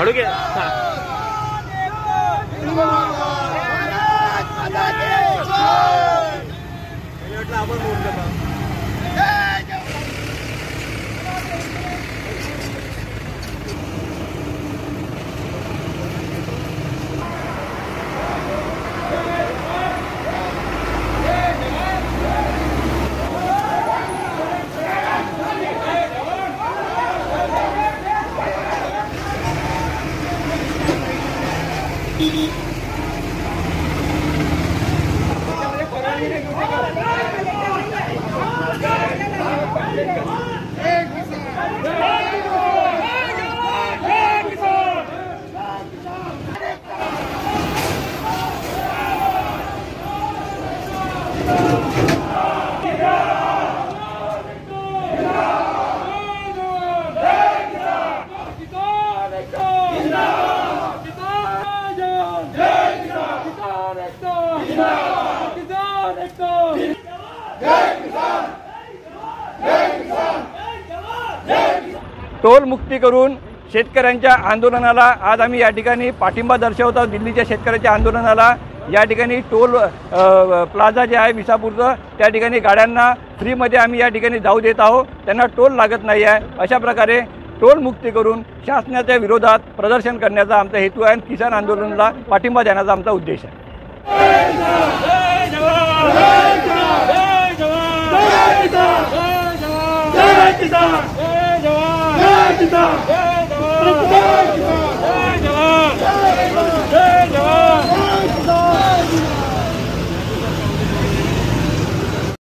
हळू घे. टोल मुक्ती करून शेतकऱ्यांच्या आंदोलनाला आज आम्ही या ठिकाणी पाठिंबा दर्शवत आहोत. दिल्लीच्या शेतकऱ्यांच्या आंदोलनाला या ठिकाणी टोल प्लाझा जे आहे विसापूरचं त्या ठिकाणी गाड्यांना फ्रीमध्ये आम्ही या ठिकाणी जाऊ देत आहोत. त्यांना टोल लागत नाही आहे. अशा प्रकारे टोल मुक्ती करून शासनाच्या विरोधात प्रदर्शन करण्याचा आमचा हेतू आहे आणि किसान आंदोलनाला पाठिंबा देण्याचा आमचा उद्देश आहे. जय किसान